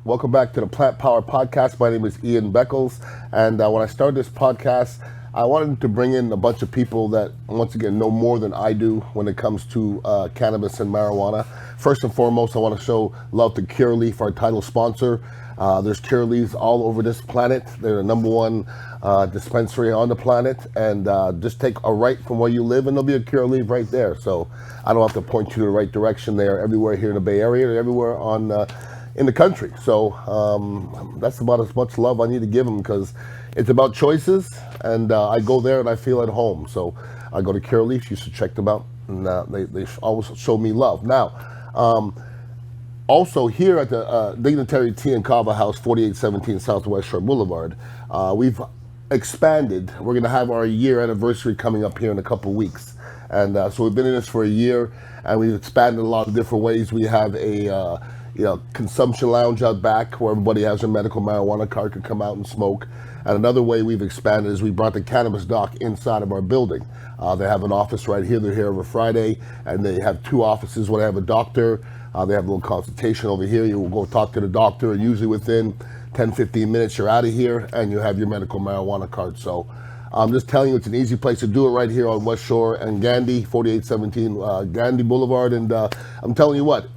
Welcome back to the Plant Power Podcast. My name is Ian Beckles, and when I started this podcast, I wanted to bring in a bunch of people that, once again, know more than I do when it comes to cannabis and marijuana. First and foremost, I want to show love to Curaleaf, our title sponsor. There's Curaleafs all over this planet. They're the number one dispensary on the planet, and just take a right from where you live and there'll be a Curaleaf right there. So I don't have to point you to the right direction. They're everywhere here in the Bay Area. They're everywhere in the country. So that's about as much love I need to give them, because it's about choices, and I go there and I feel at home. So I go to Curaleaf. You should check them out, and they always show me love. Now, also here at the Dignitary Tea Kava House, 4817 Southwest Shore Boulevard, we've expanded. We're going to have our year anniversary coming up here in a couple of weeks. And so we've been in this for a year, and we've expanded a lot of different ways. We have a consumption lounge out back where everybody has their medical marijuana card to come out and smoke. And another way we've expanded is we brought the Cannabis dock inside of our building. They have an office right here. They're here every Friday, and they have two offices where they have a doctor. They have a little consultation over here. You will go talk to the doctor, and usually within 10-15 minutes you're out of here and you have your medical marijuana card. So I'm just telling you, it's an easy place to do it right here on West Shore and Gandhi, 4817 Gandhi Boulevard. And I'm telling you what,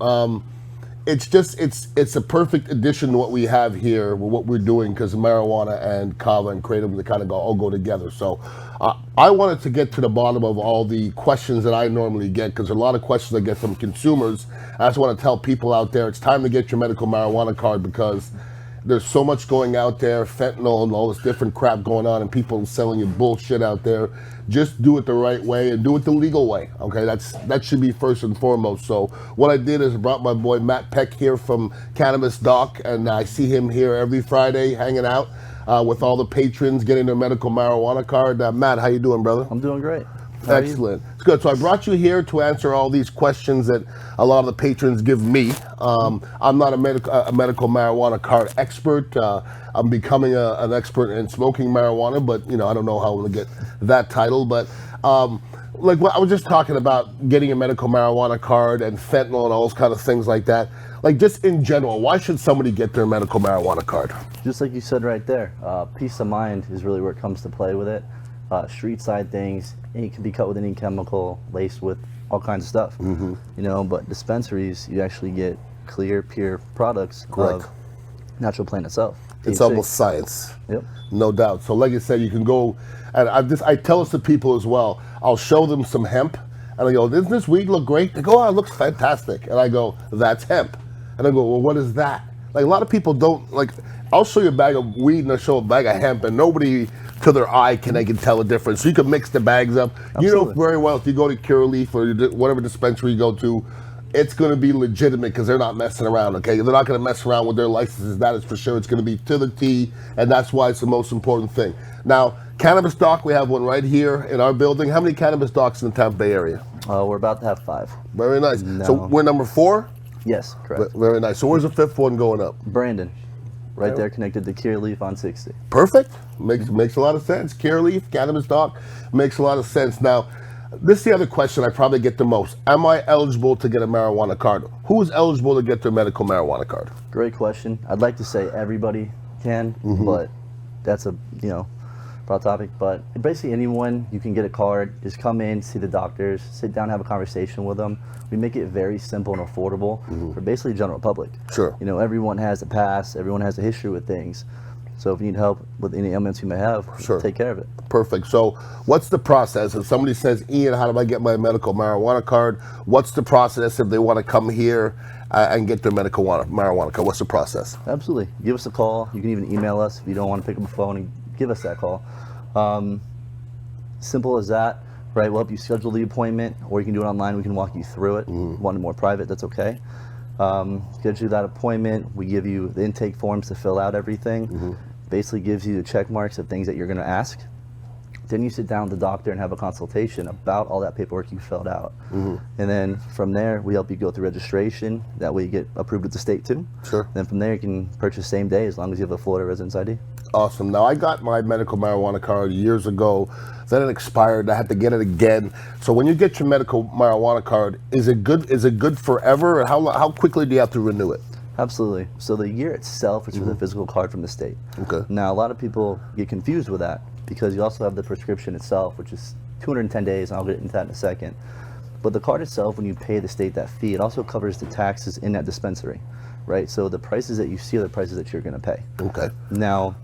it's a perfect addition to what we have here with what we're doing, because marijuana and kava and kratom, they kind of all go together. So I wanted to get to the bottom of all the questions that I normally get, because a lot of questions I get from consumers. I just want to tell people out there, it's time to get your medical marijuana card, because there's so much going out there, fentanyl and all this different crap going on, and people selling you bullshit out there. Just do it the right way and do it the legal way. Okay, that should be first and foremost. So what I did is I brought my boy Matt Peck here from Cannabis Doc, and I see him here every Friday hanging out with all the patrons getting their medical marijuana card. Matt, how you doing, brother? I'm doing great. Excellent. It's good. So I brought you here to answer all these questions that a lot of the patrons give me. I'm not a medical marijuana card expert. I'm becoming an expert in smoking marijuana, but I don't know how I'm gonna get that title. But like I was just talking about getting a medical marijuana card and fentanyl and all those kind of things like that. Like, just in general, why should somebody get their medical marijuana card? Just like you said right there, peace of mind is really where it comes to play with it. Street side things, it can be cut with any chemical, laced with all kinds of stuff. But dispensaries, you actually get clear, pure products of natural plant itself. It's almost science. Yep. No doubt. So like I said, you can go, and I tell this to people as well. I'll show them some hemp, and I go, doesn't this weed look great? They go, oh, it looks fantastic. And I go, that's hemp. And I go, well, what is that? Like, a lot of people don't, like, I'll show you a bag of weed and I'll show a bag of hemp, and nobody to their eye they can tell the difference. So you can mix the bags up. Absolutely. You know very well, if you go to Curaleaf or whatever dispensary you go to, it's going to be legitimate, because they're not messing around, okay? They're not going to mess around with their licenses, that is for sure. It's going to be to the T, and that's why it's the most important thing. Now, Cannabis Doc, we have one right here in our building. How many Cannabis Docs in the Tampa Bay area? We're about to have 5. Very nice. No. So we're number 4? Yes, correct. Very nice. So where's the 5th one going up? Brandon. Right there, connected to Curaleaf on 60. Perfect. Makes a lot of sense. Curaleaf, Cannabis Doc, makes a lot of sense. Now, this is the other question I probably get the most. Am I eligible to get a marijuana card? Who is eligible to get their medical marijuana card? Great question. I'd like to say everybody can, but that's a broad topic. But basically anyone, you can get a card. Just come in, see the doctors, sit down, have a conversation with them. We make it very simple and affordable for basically the general public. Sure. Everyone has a past, everyone has a history with things. So if you need help with any ailments you may have, sure, take care of it. Perfect. So what's the process? If somebody says, Ian, how do I get my medical marijuana card? What's the process if they want to come here and get their medical marijuana card? What's the process? Absolutely. Give us a call. You can even email us if you don't want to pick up the phone, and give us that call. Simple as that. Right, we'll help you schedule the appointment, or you can do it online. We can walk you through it. Want it more private, that's okay. Schedule that appointment. We give you the intake forms to fill out everything. Basically gives you the check marks of things that you're going to ask. Then you sit down with the doctor and have a consultation about all that paperwork you filled out. And then from there, we help you go through registration. That way you get approved with the state too. Sure. Then from there, you can purchase same day as long as you have a Florida residence ID. Awesome. Now, I got my medical marijuana card years ago. Then it expired. I had to get it again. So when you get your medical marijuana card, is it good? Is it good forever? Or how quickly do you have to renew it? Absolutely. So the year itself is for the physical card from the state. Okay. Now, a lot of people get confused with that because you also have the prescription itself, which is 210 days, and I'll get into that in a second. But the card itself, when you pay the state that fee, it also covers the taxes in that dispensary, right? So the prices that you see are the prices that you're going to pay. Okay. Now,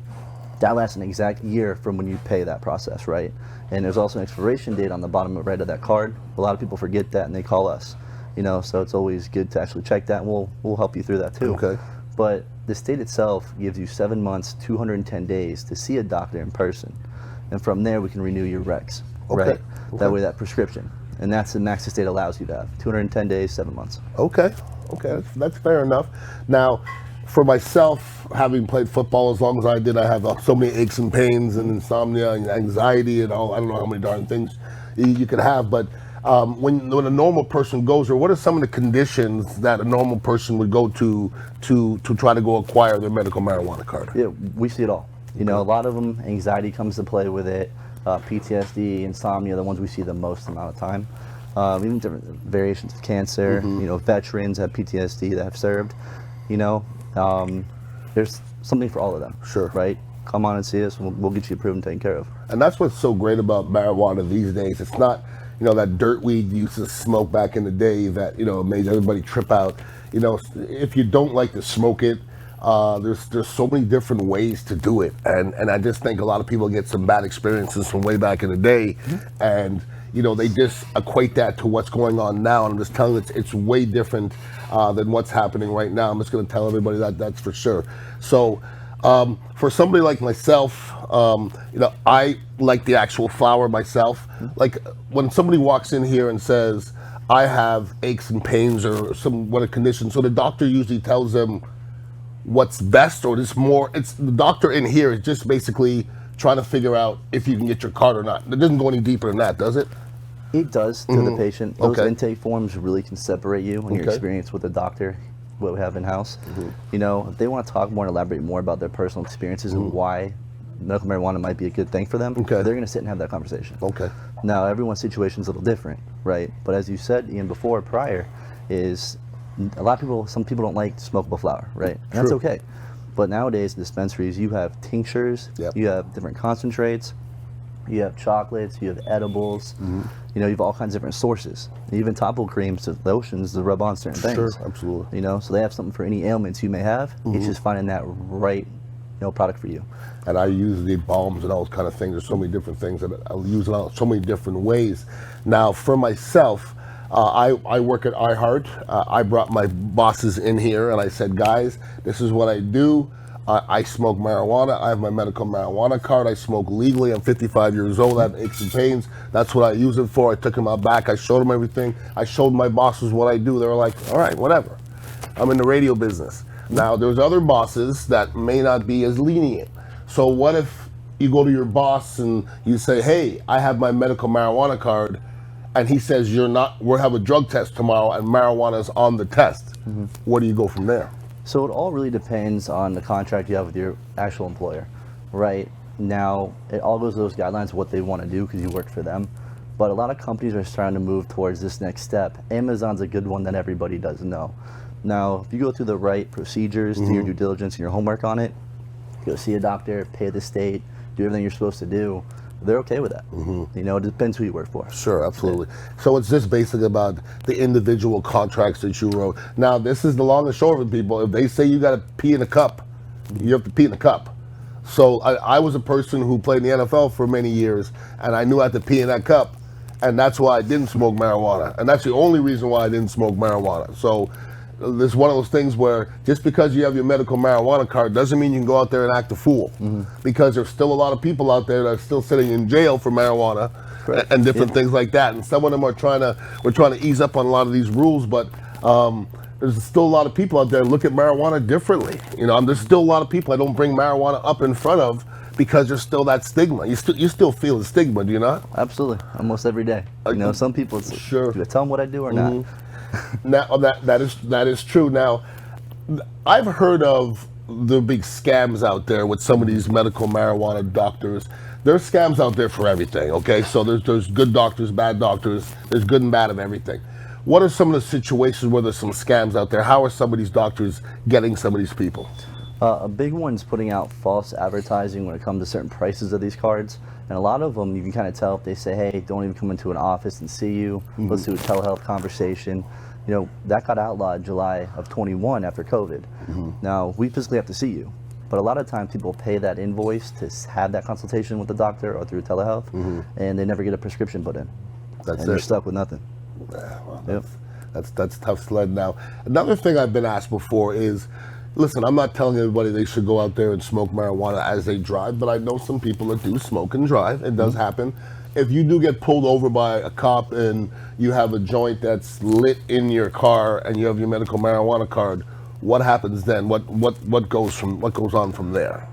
that lasts an exact year from when you pay that process, right? And there's also an expiration date on the bottom right of that card. A lot of people forget that and they call us, so it's always good to actually check that, and we'll help you through that too. Okay. But the state itself gives you 7 months, 210 days to see a doctor in person. And from there, we can renew your recs, right? Okay. That way, that prescription. And that's the max the state allows you to have, 210 days, 7 months. Okay. That's fair enough. Now, for myself, having played football as long as I did, I have so many aches and pains and insomnia and anxiety and all. I don't know how many darn things you could have, but when a normal person goes, or what are some of the conditions that a normal person would go to try to go acquire their medical marijuana card? Yeah, we see it all. A lot of them, anxiety comes to play with it, PTSD, insomnia, the ones we see the most amount of time. Even different variations of cancer, veterans have PTSD that have served, there's something for all of them. Sure. Right? Come on and see us, we'll get you approved and taken care of. And that's what's so great about marijuana these days. It's not, that dirt weed you used to smoke back in the day that, made everybody trip out. If you don't like to smoke it, there's so many different ways to do it. And I just think a lot of people get some bad experiences from way back in the day. And, they just equate that to what's going on now. And I'm just telling you, it's way different than what's happening right now. I'm just going to tell everybody that's for sure. So for somebody like myself, I like the actual flower myself. Like when somebody walks in here and says, I have aches and pains or what a condition, so the doctor usually tells them what's best, or it's the doctor in here is just basically trying to figure out if you can get your card or not. It doesn't go any deeper than that, does it? It does to the patient. Those Okay. intake forms really can separate you and your experience with the doctor, what we have in-house. If they want to talk more and elaborate more about their personal experiences and why medical marijuana might be a good thing for them, they're going to sit and have that conversation. Okay. Now, everyone's situation is a little different, right? But as you said, Ian, prior, is a lot of people, some people don't like smokable flower, right? And that's okay. But nowadays, dispensaries, you have tinctures, you have different concentrates, you have chocolates, you have edibles, you have all kinds of different sources. Even topical creams, lotions to rub on certain things. Sure, absolutely. So they have something for any ailments you may have. It's just finding that right, product for you. And I use the balms and all those kind of things. There's so many different things that I'll use it on so many different ways. Now, for myself, I work at iHeart. I brought my bosses in here and I said, guys, this is what I do. I smoke marijuana. I have my medical marijuana card. I smoke legally. I'm 55 years old. I have aches and pains. That's what I use it for. I took them out back. I showed them everything. I showed my bosses what I do. They were like, all right, whatever. I'm in the radio business. Now, there's other bosses that may not be as lenient. So what if you go to your boss and you say, hey, I have my medical marijuana card, and he says we'll have a drug test tomorrow and marijuana is on the test. Where do you go from there? So it all really depends on the contract you have with your actual employer, right? Now, it all goes to those guidelines, what they want to do because you work for them. But a lot of companies are starting to move towards this next step. Amazon's a good one that everybody does know. Now, if you go through the right procedures, do your due diligence and your homework on it, go see a doctor, pay the state, do everything you're supposed to do, they're okay with that. It depends who you work for. Sure, absolutely. So it's just basically about the individual contracts that you wrote. Now, this is the long and short of it, people. If they say you got to pee in a cup, you have to pee in a cup. So I was a person who played in the NFL for many years, and I knew I had to pee in that cup, and that's why I didn't smoke marijuana. And that's the only reason why I didn't smoke marijuana. So this is one of those things where just because you have your medical marijuana card doesn't mean you can go out there and act a fool, because there's still a lot of people out there that are still sitting in jail for marijuana and different things like that. And some of them we're trying to ease up on a lot of these rules, but there's still a lot of people out there that look at marijuana differently. There's still a lot of people I don't bring marijuana up in front of because there's still that stigma. You still feel the stigma, do you not? Absolutely, almost every day. Some people, it's sure. Do I tell them what I do or not? Now that is true. Now, I've heard of the big scams out there with some of these medical marijuana doctors. There's scams out there for everything. Okay, so there's good doctors, bad doctors. There's good and bad of everything. what are some of the situations where there's some scams out there? How are some of these doctors getting some of these people? A big one's putting out false advertising when it comes to certain prices of these cards. And a lot of them, you can kind of tell if they say, hey, don't even come into an office and see you. Let's do a telehealth conversation. You know, that got outlawed July of 21 after COVID. Now, we physically have to see you. But a lot of times people pay that invoice to have that consultation with the doctor or through telehealth, and they never get a prescription put in. And they're stuck with nothing. Well, that's tough sled now. Another thing I've been asked before is, listen, I'm not telling everybody they should go out there and smoke marijuana as they drive, but I know some people that do smoke and drive. It does happen. If you do get pulled over by a cop and you have a joint that's lit in your car and you have your medical marijuana card, what happens then? What goes on from there?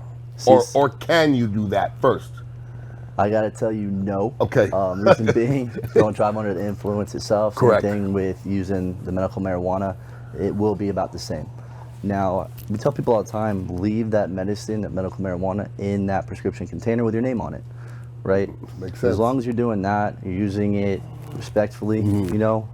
Or can you do that first? I gotta tell you, no. Okay. Reason being, don't drive under the influence itself. Correct. Same thing with using the medical marijuana. It will be about the same. Now, we tell people all the time, leave that medicine, that medical marijuana, in that prescription container with your name on it, right? Makes sense. As long as you're doing that, you're using it respectfully, you know,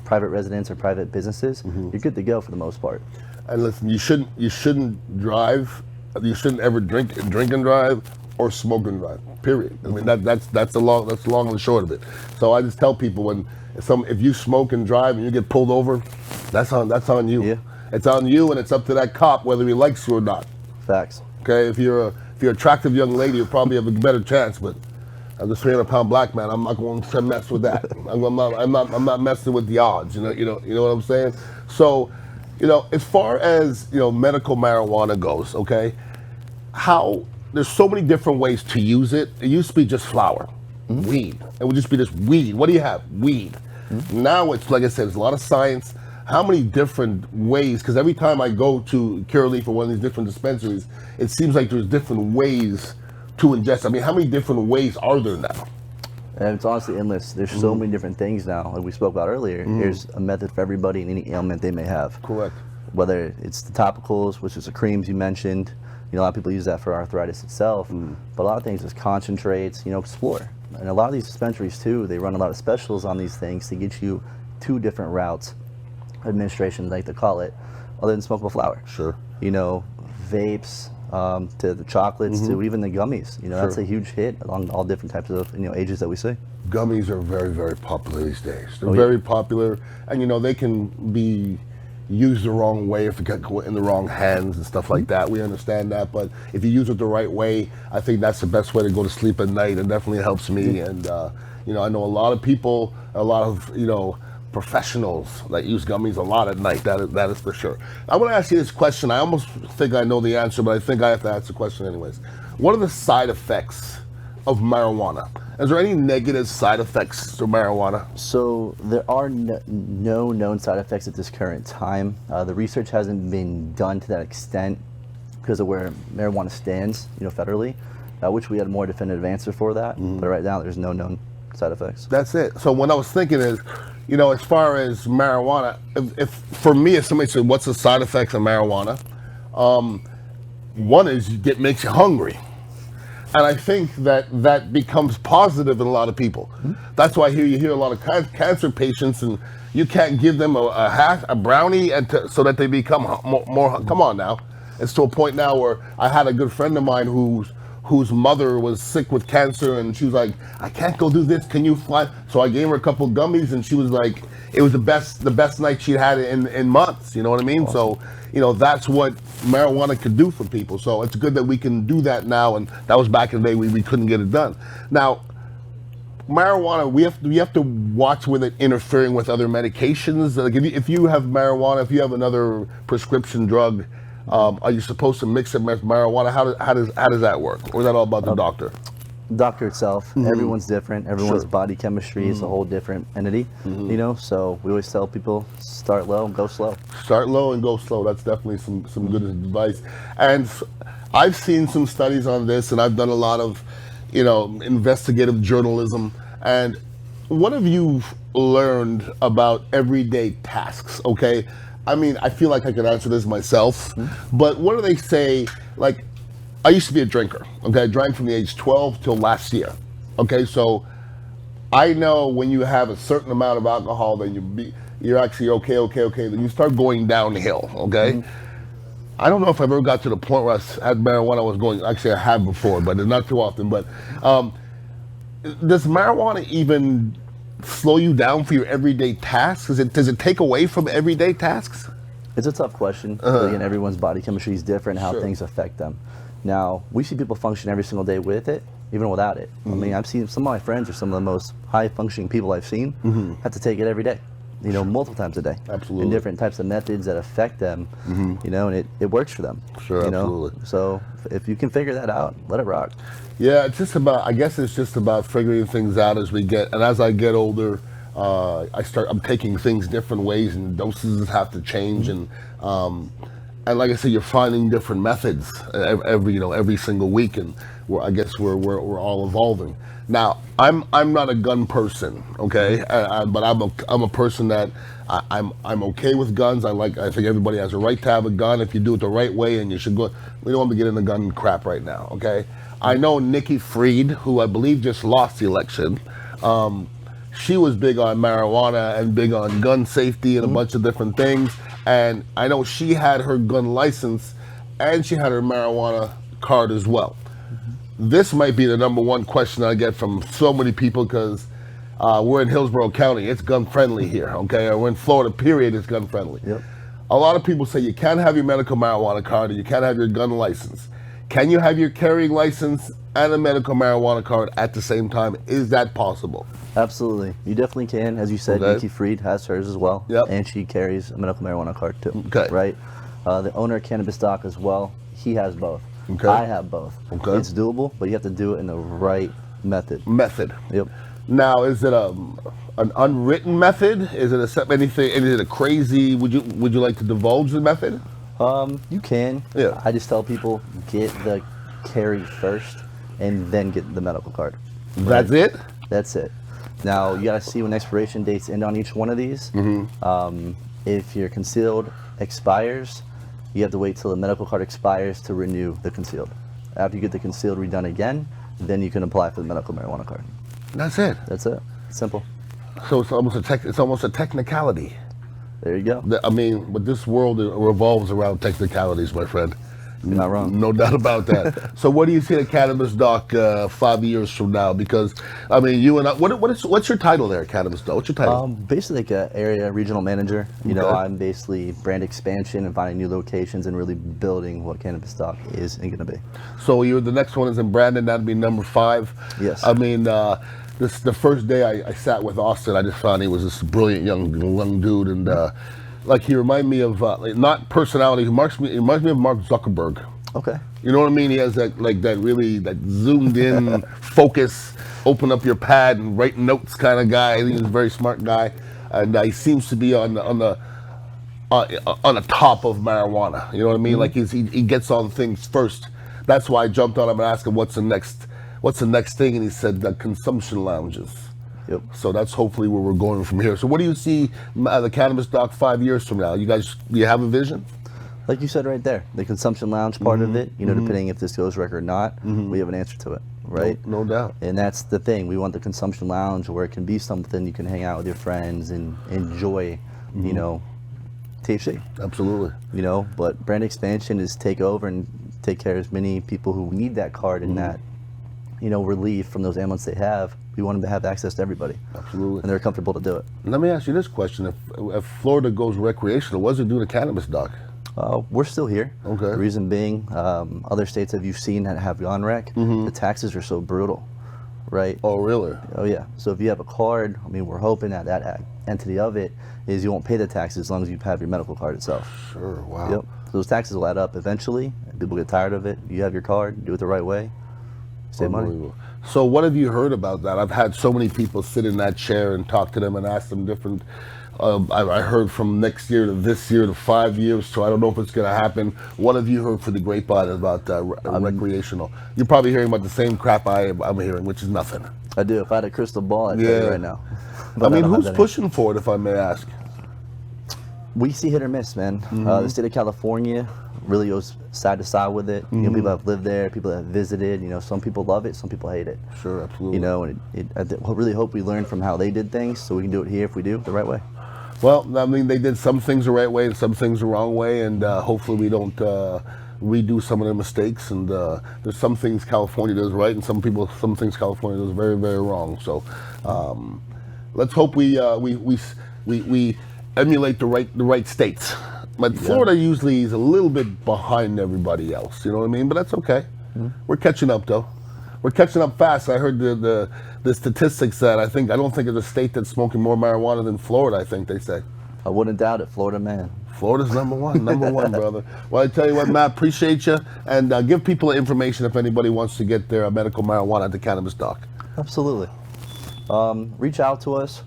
private residents or private businesses, you're good to go for the most part. And listen, you shouldn't drive. You shouldn't ever drink and drive or smoke and drive. Period. I mean that's the long and the short of it. So I just tell people if you smoke and drive and you get pulled over, that's on you. Yeah. It's on you, and it's up to that cop whether he likes you or not. Facts. Okay. If you're an attractive young lady, you probably have a better chance. But as a 300-pound black man, I'm not going to mess with that. I'm not messing with the odds. You know what I'm saying? So, as far as medical marijuana goes, okay, there's so many different ways to use it. It used to be just flower, weed. It would just be this weed. What do you have? Weed. Now it's, like I said, there's a lot of science. How many different ways? Because every time I go to Curaleaf or one of these different dispensaries, it seems like there's different ways to ingest. I mean, how many different ways are there now? And it's honestly endless. There's so many different things now, like we spoke about earlier. There's a method for everybody and any ailment they may have. Correct. Whether it's the topicals, which is the creams you mentioned. A lot of people use that for arthritis itself. But a lot of things is concentrates, explore. And a lot of these dispensaries too, they run a lot of specials on these things to get you 2 different routes, administration, like to call it, other than smokable flower. Sure. Vapes, to the chocolates, to even the gummies. That's a huge hit along all different types of ages that we see. Gummies are very, very popular these days. They're very popular, and they can be used the wrong way if it get in the wrong hands and stuff like that. We understand that, but if you use it the right way, I think that's the best way to go to sleep at night. It definitely helps me, and I know a lot of people, a lot of professionals that use gummies a lot at night. That is for sure. I want to ask you this question. I almost think I know the answer, but I think I have to ask the question anyways. What are the side effects of marijuana? Is there any negative side effects to marijuana? So there are no known side effects at this current time. The research hasn't been done to that extent because of where marijuana stands, federally. Which we had a more definitive answer for that. But right now, there's no known side effects. That's it. So what I was thinking is, as far as marijuana, if for me, if somebody said, "What's the side effects of marijuana?" One is it makes you hungry. And I think that becomes positive in a lot of people. That's why you hear a lot of cancer patients, and you can't give them a brownie so that they become more. Come on now, it's to a point now where I had a good friend of mine whose mother was sick with cancer, and she was like, "I can't go do this. Can you fly?" So I gave her a couple of gummies, and she was like, it was the best night she'd had in months. You know what I mean? Awesome. So that's what marijuana could do for people. So it's good that we can do that now, and that was back in the day we couldn't get it done. Now, marijuana, we have to watch with it interfering with other medications. Like if you have marijuana, if you have another prescription drug, are you supposed to mix it with marijuana? How does that work? Or is that all about the doctor? Doctor itself, everyone's different. Everyone's body chemistry is a whole different entity, so we always tell people, start low and go slow. Start low and go slow. That's definitely some good advice. And I've seen some studies on this, and I've done a lot of, investigative journalism. And what have you learned about everyday tasks, okay? I mean, I feel like I could answer this myself, but what do they say, like, I used to be a drinker, okay? I drank from the age 12 till last year, okay? So I know when you have a certain amount of alcohol, then you're actually okay. Then you start going downhill, okay? I don't know if I've ever got to the point where I had marijuana. I was going. Actually, I have before, but it's not too often. But does marijuana even slow you down for your everyday tasks? Does it take away from everyday tasks? It's a tough question. Again, everyone's body chemistry is different, how Sure. things affect them. Now, we see people function every single day with it, even without it. I mean, I've seen some of my friends are some of the most high-functioning people I've seen have to take it every day, multiple times a day. Absolutely. And different types of methods that affect them, and it works for them. Sure, absolutely. So if you can figure that out, let it rock. Yeah, it's just about. I guess it's just about figuring things out as we get, and as I get older, I'm taking things different ways, and doses have to change, and like I said, you're finding different methods every single week, and I guess we're all evolving. Now, I'm not a gun person, okay, but I'm a person that I'm okay with guns. I think everybody has a right to have a gun if you do it the right way, and you should go. We don't want to get into gun crap right now, okay? I know Nikki Fried, who I believe just lost the election. She was big on marijuana and big on gun safety and a bunch of different things. And I know she had her gun license and she had her marijuana card as well. This might be the number one question I get from so many people because we're in Hillsborough County. It's gun friendly here, okay? Or we're in Florida, period, it's gun friendly. Yep. A lot of people say you can't have your medical marijuana card and you can't have your gun license. Can you have your carrying license and a medical marijuana card at the same time? Is that possible? Absolutely. You definitely can. As you said, Okay. Nikki Fried has hers as well. Yep. And she carries a medical marijuana card too. Okay. Right? The owner of Cannabis Stock as well, he has both. Okay. I have both. Okay. It's doable, but you have to do it in the right method. Yep. Now, is it an unwritten method? Is it anything? Is it a crazy? Would you like to divulge the method? You can. Yeah. I just tell people get the carry first and then get the medical card. That's it? That's it. Now, you got to see when expiration dates end on each one of these. If your concealed expires, you have to wait till the medical card expires to renew the concealed. After you get the concealed redone again, then you can apply for the medical marijuana card. That's it. That's it. Simple. So it's almost a technicality. There you go. I mean, but this world revolves around technicalities, my friend. You're not wrong. No doubt about that. So what do you see the Cannabis Doc 5 years from now? Because, I mean, you and I, what's your title there, Cannabis Doc? What's your title? Basically like an area regional manager. Okay. I'm basically brand expansion and finding new locations and really building what Cannabis Stock is and going to be. So the next one is in Brandon. That'd be number 5. Yes. I mean, the first day I sat with Austin, I just found he was this brilliant young dude, and like he reminded me of not personality. He reminds me of Mark Zuckerberg. Okay. You know what I mean? He has that really zoomed in focus, open up your pad and write notes kind of guy. I think he's a very smart guy, and he seems to be on the top of marijuana. You know what I mean? Like he gets on things first. That's why I jumped on him and asked him what's the next thing, and he said the consumption lounges. Yep. So that's hopefully where we're going from here. So what do you see the Cannabis Doc 5 years from now? You have a vision? Like you said right there, the consumption lounge part of it, depending if this goes rec or not, we have an answer to it, right? No doubt. And that's the thing. We want the consumption lounge where it can be something you can hang out with your friends and enjoy, THC. Absolutely. But brand expansion is take over and take care of as many people who need that card and that, relief from those ailments they have. We want them to have access to everybody. Absolutely. And they're comfortable to do it. Let me ask you this question. If Florida goes recreational, what does it do to Cannabis Doc? We're still here. Okay. The reason being, other states that you've seen that have gone rec, the taxes are so brutal, right? Oh, really? Oh, yeah. So if you have a card, we're hoping that entity of it is you won't pay the taxes as long as you have your medical card itself. Sure, wow. Yep. So those taxes will add up eventually. And people get tired of it. You have your card, do it the right way, save money. So what have you heard about that? I've had so many people sit in that chair and talk to them and ask them different. I heard from next year to this year to 5 years, so I don't know if it's going to happen. What have you heard for the grapevine about recreational? You're probably hearing about the same crap I'm hearing, which is nothing. I do. If I had a crystal ball, I'd tell you right now. I mean, who's pushing for it, if I may ask? We see hit or miss, man. The state of California really goes side to side with it. People that have lived there, people that have visited. Some people love it, some people hate it. Sure, absolutely. And I really hope we learn from how they did things, so we can do it here if we do it the right way. Well, I mean, they did some things the right way and some things the wrong way, and hopefully we don't redo some of their mistakes. And there's some things California does right, and some things California does very, very wrong. So let's hope we emulate the right states. But Florida usually is a little bit behind everybody else. You know what I mean? But that's okay. We're catching up, though. We're catching up fast. I heard the statistics that I don't think there's a state that's smoking more marijuana than Florida. I think they say. I wouldn't doubt it, Florida man. Florida's number one, brother. Well, I tell you what, Matt, appreciate you, and give people the information if anybody wants to get their medical marijuana at the Cannabis Doc. Absolutely. Reach out to us.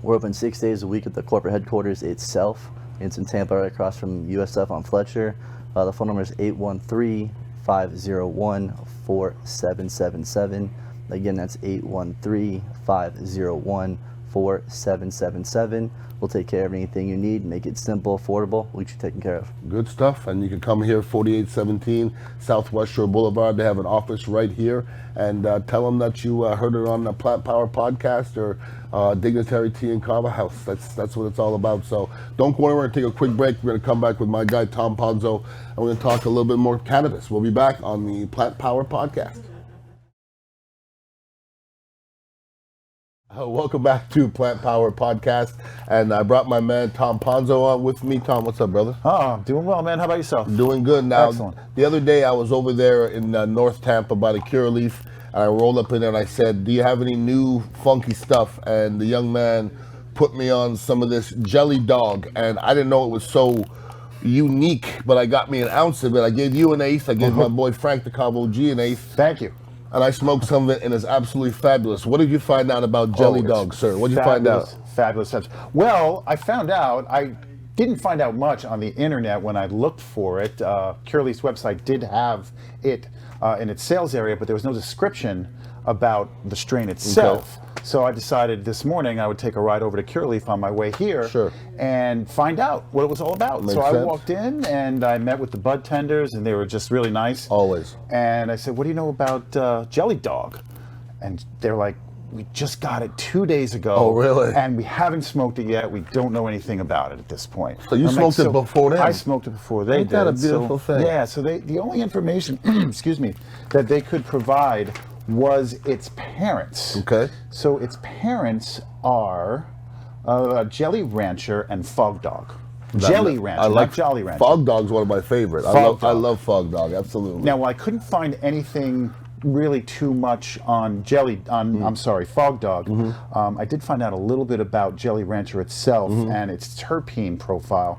We're open 6 days a week at the corporate headquarters itself. It's in Tampa, right across from USF on Fletcher. The phone number is 813-501-4777. Again, that's 813-501-4777. We'll take care of anything you need, make it simple, affordable, we'll get you taken care of. Good stuff, and you can come here, 4817 Southwest Shore Boulevard. They have an office right here, and tell them that you heard it on the Plant Power podcast or Dignitary Tea Kava House. That's what it's all about. So don't go anywhere. Take a quick break. We're going to come back with my guy, Tom Ponzo, and we're going to talk a little bit more cannabis. We'll be back on the Plant Power podcast. Welcome back to Plant Power Podcast, and I brought my man Tom Ponzo on with me. Tom, what's up, brother? Oh, doing well, man. How about yourself? Doing good. Now, Excellent. The other day I was over there in North Tampa by the Curaleaf, and I rolled up in there and I said, do you have any new funky stuff? And the young man put me on some of this Jelly Dog, and I didn't know it was so unique, but I got me an ounce of it. I gave you an eighth. I gave my boy Frank the Cabo OG an eighth. Thank you. And I smoked some of it, and it's absolutely fabulous. What did you find out about Jelly Dog, sir? What did you find out? Fabulous stuff. Well, I found out, I didn't find out much on the internet when I looked for it. Curaleaf's website did have it in its sales area, but there was no description about the strain itself. Okay. So I decided this morning I would take a ride over to Curaleaf on my way here and find out what it was all about. Makes so sense. I walked in and I met with the bud tenders, and they were just really nice. Always. And I said, what do you know about Jelly Dog? And they're like, we just got it 2 days ago. Oh, really? And we haven't smoked it yet. We don't know anything about it at this point. So you smoked it before then? I smoked it before they Ain't did. that a beautiful thing? Yeah, so the only information, excuse me, that they could provide was its parents. Okay. So its parents are Jelly Rancher and Fog Dog. Jelly Rancher, not Jolly Rancher. Fog Dog's one of my favorites. I love Fog Dog, absolutely. Now, I couldn't find anything really too much on Fog Dog. I did find out a little bit about Jelly Rancher itself and its terpene profile.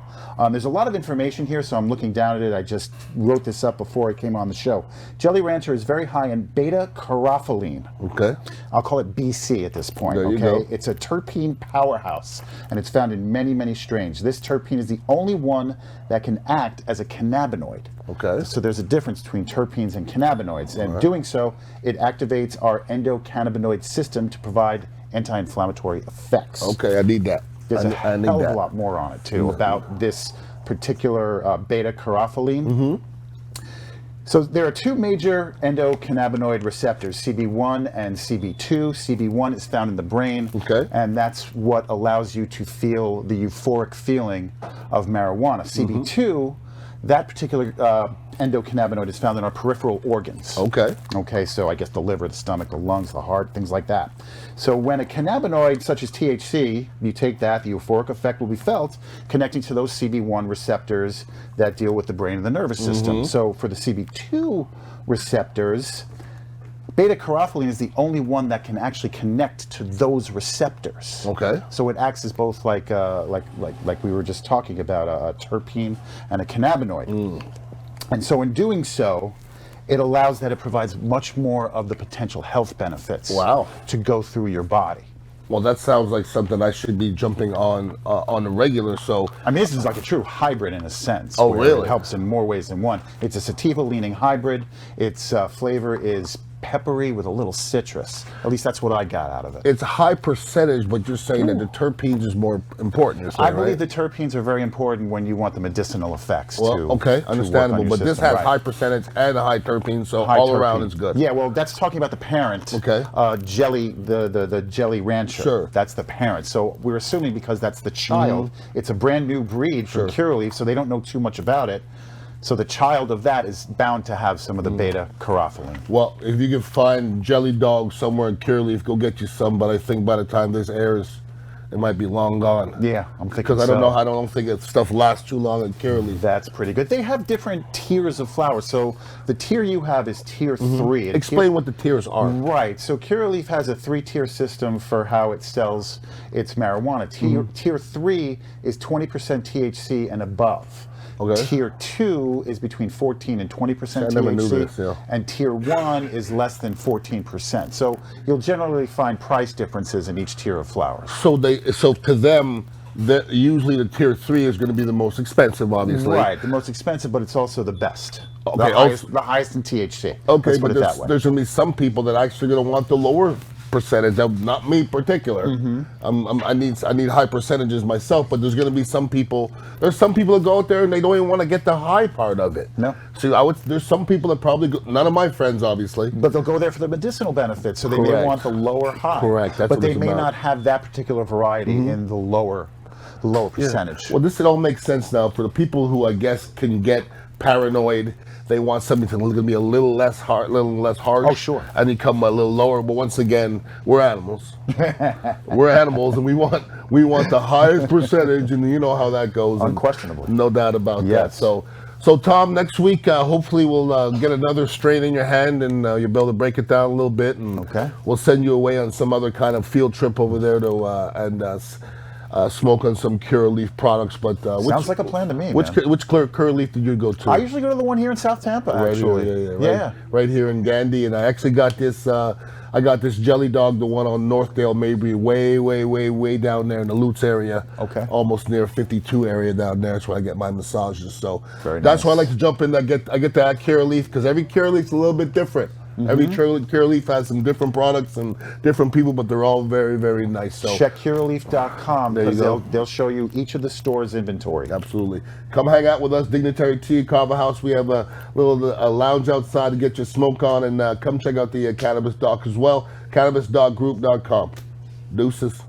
There's a lot of information here, so I'm looking down at it. I just wrote this up before I came on the show. Jelly Rancher is very high in beta-carotene. Okay. I'll call it BC at this point. There you go. It's a terpene powerhouse, and it's found in many, many strains. This terpene is the only one that can act as a cannabinoid. Okay. So there's a difference between terpenes and cannabinoids, and doing so, it activates our endocannabinoid system to provide anti-inflammatory effects. Okay, I need that. There's a I need hell of that. a lot more on it too about this particular beta-carotene. So there are two major endocannabinoid receptors, CB1 and CB2. CB1 is found in the brain, and that's what allows you to feel the euphoric feeling of marijuana. CB2, that particular endocannabinoid is found in our peripheral organs. Okay, so I guess the liver, the stomach, the lungs, the heart, things like that. So when a cannabinoid such as THC, you take that, the euphoric effect will be felt connecting to those CB1 receptors that deal with the brain and the nervous system. So for the CB2 receptors, beta-carotene is the only one that can actually connect to those receptors. Okay. So it acts as both like we were just talking about, a terpene and a cannabinoid. And so in doing so, it allows that it provides much more of the potential health benefits to go through your body. Well, that sounds like something I should be jumping on the regular. So I mean, this is like a true hybrid in a sense. Oh, where really? It helps in more ways than one. It's a sativa-leaning hybrid. Its flavor is peppery with a little citrus. At least that's what I got out of it. It's a high percentage, but you're saying that the terpenes is more important. You're saying, I believe right? the terpenes are very important when you want the medicinal effects Well, to okay, to understandable. work on But your this system. has Right. high percentage and a high terpene, so High all around terpene. it's good. Yeah, well, that's talking about the parent. Okay. Jelly, the Jelly Rancher. Sure. That's the parent. So we're assuming because that's the child, it's a brand new breed from Curaleaf, so they don't know too much about it. So the child of that is bound to have some of the beta carotene. Well, if you can find Jelly Dog somewhere in Curaleaf, go get you some. But I think by the time this airs, it might be long gone. Yeah, I'm thinking Because I don't so. know. I don't think that stuff lasts too long in Curaleaf. That's pretty good. They have different tiers of flowers. So the tier you have is tier 3. And Explain what the tiers are. Right. So Curaleaf has a 3-tier system for how it sells its marijuana. Tier 3 is 20% THC and above. Okay. Tier 2 is between 14 and 20% I THC. never knew this, yeah. And Tier 1 is less than 14%. So you'll generally find price differences in each tier of flowers. So to them, usually the tier 3 is going to be the most expensive, obviously. Right, the most expensive, but it's also the best. Okay, The highest in THC. Okay, Let's but put it that way. there's going to be some people that actually going to want the lower percentage. Not me in particular. I need high percentages myself, but there's going to be some people. There's some people that go out there and they don't even want to get the high part of it. No. So there's some people that probably none of my friends, obviously. But they'll go there for the medicinal benefits, so they may Correct. want the lower high. Correct, that's but what they it's may about. not have that particular variety in the lower percentage. Well, this all makes sense now for the people who I guess can get paranoid. They want something to be a little less harsh. Oh, sure. And become a little lower. But once again, we're animals. We're animals, and we want the highest percentage, and you know how that goes. and Unquestionably. no doubt about that. Yes. So Tom, next week hopefully we'll get another strain in your hand, and you'll be able to break it down a little bit, and Okay. we'll send you away on some other kind of field trip over there to smoke on some Curaleaf products. But Sounds like a plan to me, Which man. Curaleaf did you go to? I usually go to the one here in South Tampa, Right actually. here, right here in Gandy, and I actually got this. I got this Jelly Dog, the one on Northdale, maybe way down there in the Lutz area. Okay. Almost near 52 area down there. That's where I get my massages. So Very that's nice. why I like to jump in. I get that Curaleaf because every Curaleaf's a little bit different. Every Curaleaf has some different products and different people, but they're all very, very nice. So Check Curaleaf.com There you because go. they'll show you each of the store's inventory. absolutely. Come hang out with us, Dignitary Tea Kava House. We have a little lounge outside to get your smoke on, and come check out the Cannabis Doc as well. CannabisDocGroup.com. Deuces.